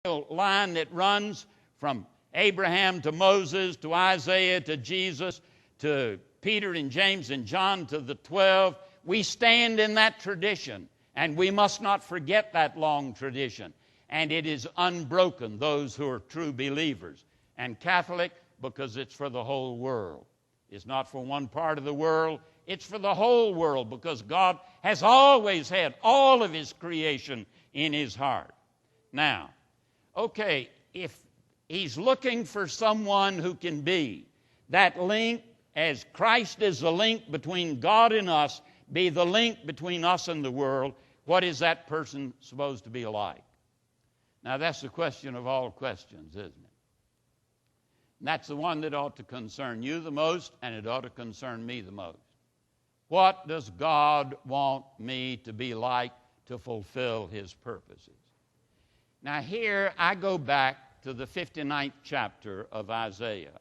line that runs from Abraham to Moses to Isaiah to Jesus to Peter and James and John to the 12. We stand in that tradition, and we must not forget that long tradition. And it is unbroken, those who are true believers. And Catholic, because it's for the whole world. It's not for one part of the world, it's for the whole world, because God has always had all of His creation in His heart. Now, okay, if He's looking for someone who can be that link, as Christ is the link between God and us, be the link between us and the world, what is that person supposed to be like? Now, that's the question of all questions, isn't it? And that's the one that ought to concern you the most, and it ought to concern me the most. What does God want me to be like to fulfill His purposes? Now, here I go back to the 59th chapter of Isaiah,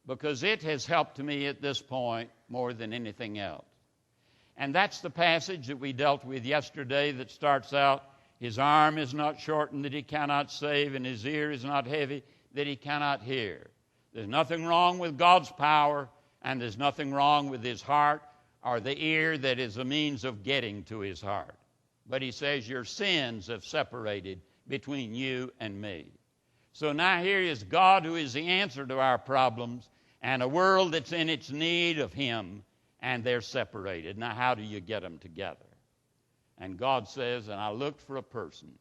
because it has helped me at this point more than anything else. And that's the passage that we dealt with yesterday that starts out, His arm is not shortened that He cannot save, and His ear is not heavy that He cannot hear. There's nothing wrong with God's power, and there's nothing wrong with His heart or the ear that is a means of getting to His heart. But He says your sins have separated between you and me. So now here is God, who is the answer to our problems, and a world that's in its need of Him, and they're separated. Now how do you get them together? And God says, and I looked for a person.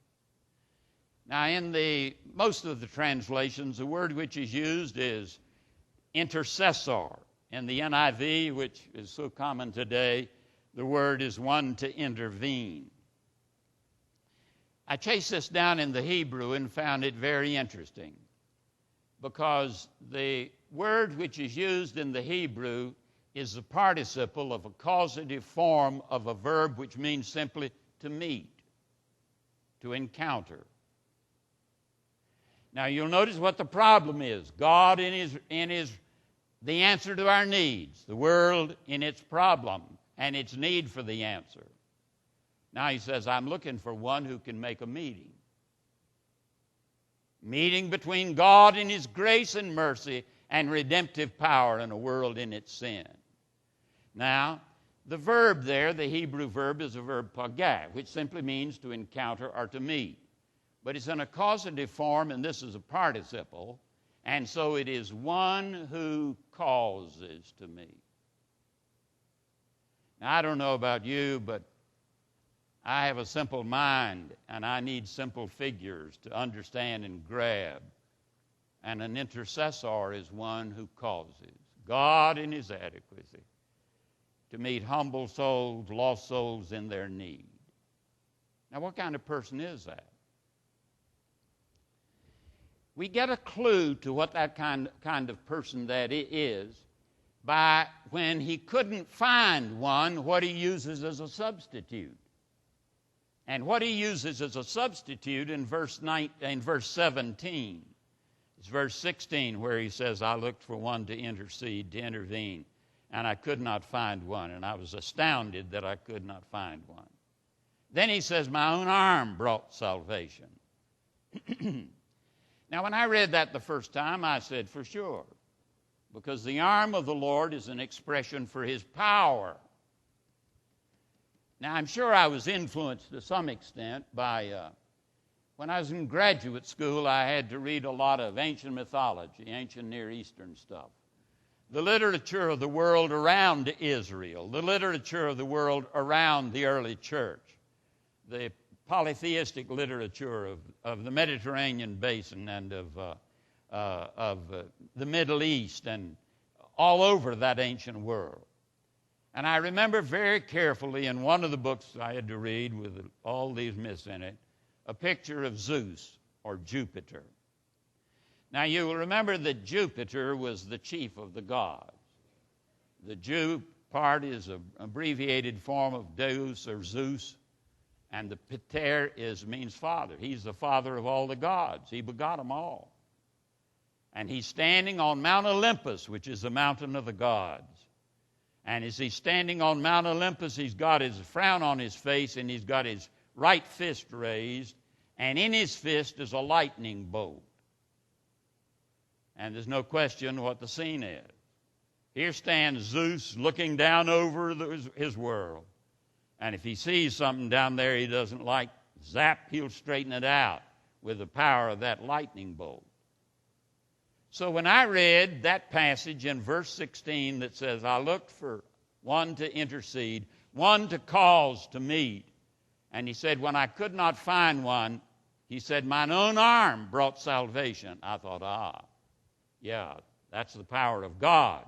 Now in most of the translations, the word which is used is intercessor. In the NIV, which is so common today, the word is one to intervene. I chased this down in the Hebrew and found it very interesting, because the word which is used in the Hebrew is the participle of a causative form of a verb which means simply to meet, to encounter. Now you'll notice what the problem is. God in the answer to our needs, the world in its problem and its need for the answer. Now He says, I'm looking for one who can make a meeting. Meeting between God in His grace and mercy and redemptive power in a world in its sin. Now, the verb there, the Hebrew verb, is a verb pagah, which simply means to encounter or to meet. But it's in a causative form, and this is a participle, and so it is one who causes to meet. Now, I don't know about you, but I have a simple mind, and I need simple figures to understand and grab. And an intercessor is one who causes, God in His adequacy, to meet humble souls, lost souls in their need. Now, what kind of person is that? We get a clue to what that kind of person that is by when He couldn't find one, what He uses as a substitute. And what He uses as a substitute in verse 17. It's verse 16 where He says, I looked for one to intercede, to intervene, and I could not find one. And I was astounded that I could not find one. Then He says, my own arm brought salvation. Now, when I read that the first time, I said, for sure, because the arm of the Lord is an expression for His power. Now, I'm sure I was influenced to some extent by, when I was in graduate school, I had to read a lot of ancient mythology, ancient Near Eastern stuff. The literature of the world around Israel, the literature of the world around the early church, the polytheistic literature of the Mediterranean basin and of the Middle East and all over that ancient world. And I remember very carefully in one of the books I had to read with all these myths in it, a picture of Zeus or Jupiter. Now you will remember that Jupiter was the chief of the gods. The Jew part is an abbreviated form of Deus or Zeus, and the Pater means father. He's the father of all the gods. He begot them all. And He's standing on Mount Olympus, which is the mountain of the gods. And as He's standing on Mount Olympus, He's got His frown on His face, and He's got His right fist raised, and in his fist is a lightning bolt. And there's no question what the scene is. Here stands Zeus looking down over his world. And if he sees something down there he doesn't like, zap, he'll straighten it out with the power of that lightning bolt. So when I read that passage in verse 16 that says, I looked for one to intercede, one to cause to meet. And he said, when I could not find one, he said, mine own arm brought salvation. I thought, yeah, that's the power of God.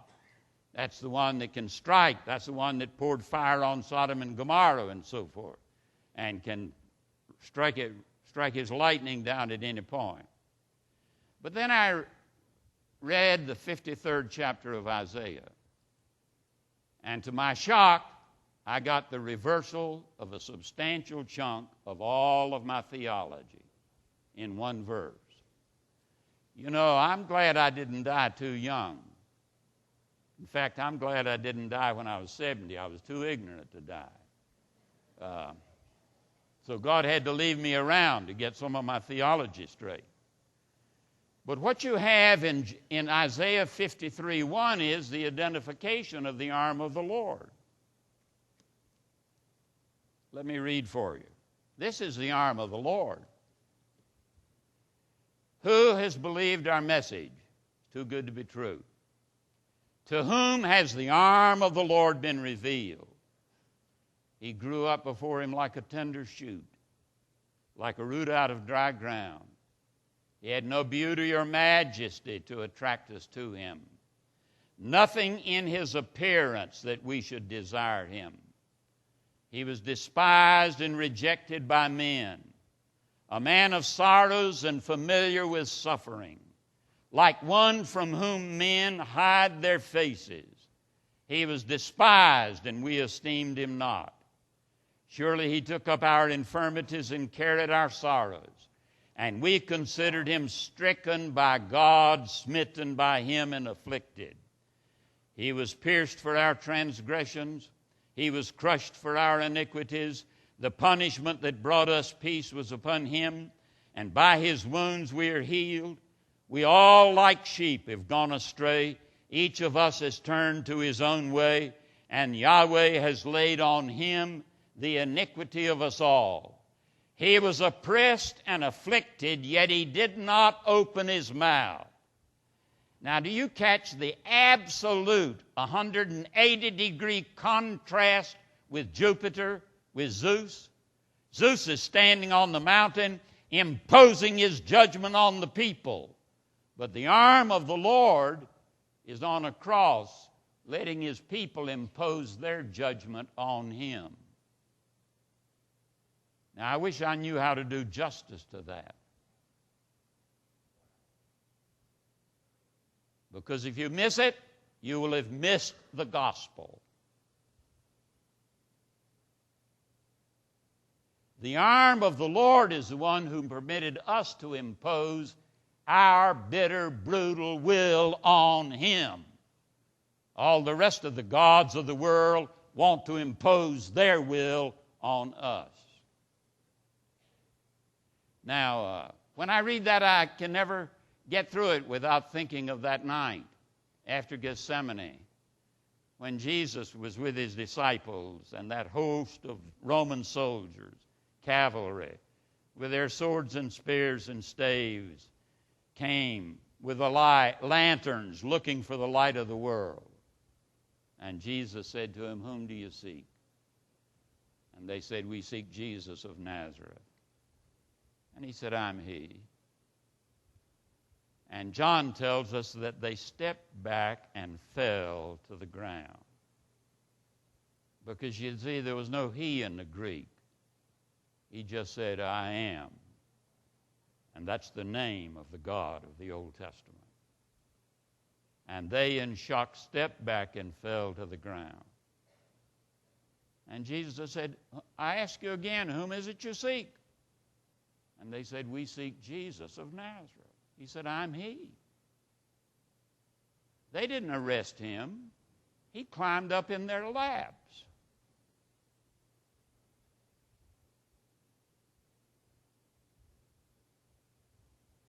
That's the one that can strike. That's the one that poured fire on Sodom and Gomorrah and so forth, and can strike his lightning down at any point. But then I read the 53rd chapter of Isaiah, and to my shock, I got the reversal of a substantial chunk of all of my theology in one verse. You know, I'm glad I didn't die too young. In fact, I'm glad I didn't die when I was 70. I was too ignorant to die. So God had to leave me around to get some of my theology straight. But what you have in Isaiah 53:1 is the identification of the arm of the Lord. Let me read for you. This is the arm of the Lord. Who has believed our message? It's too good to be true. To whom has the arm of the Lord been revealed? He grew up before him like a tender shoot, like a root out of dry ground. He had no beauty or majesty to attract us to him. Nothing in his appearance that we should desire him. He was despised and rejected by men, a man of sorrows and familiar with suffering, like one from whom men hide their faces. He was despised, and we esteemed him not. Surely he took up our infirmities and carried our sorrows. And we considered him stricken by God, smitten by him, and afflicted. He was pierced for our transgressions. He was crushed for our iniquities. The punishment that brought us peace was upon him, and by his wounds we are healed. We all, like sheep, have gone astray. Each of us has turned to his own way, and Yahweh has laid on him the iniquity of us all. He was oppressed and afflicted, yet he did not open his mouth. Now, do you catch the absolute 180-degree contrast with Jupiter, with Zeus? Zeus is standing on the mountain, imposing his judgment on the people. But the arm of the Lord is on a cross, letting his people impose their judgment on him. Now, I wish I knew how to do justice to that. Because if you miss it, you will have missed the gospel. The arm of the Lord is the one who permitted us to impose our bitter, brutal will on him. All the rest of the gods of the world want to impose their will on us. Now, when I read that, I can never get through it without thinking of that night after Gethsemane, when Jesus was with his disciples and that host of Roman soldiers, cavalry, with their swords and spears and staves, came with the lanterns looking for the light of the world. And Jesus said to him, "Whom do you seek?" And they said, "We seek Jesus of Nazareth." And he said, "I'm he." And John tells us that they stepped back and fell to the ground. Because you see, there was no he in the Greek. He just said, "I am." And that's the name of the God of the Old Testament. And they, in shock, stepped back and fell to the ground. And Jesus said, "I ask you again, whom is it you seek?" And they said, "We seek Jesus of Nazareth." He said, "I'm he." They didn't arrest him. He climbed up in their laps.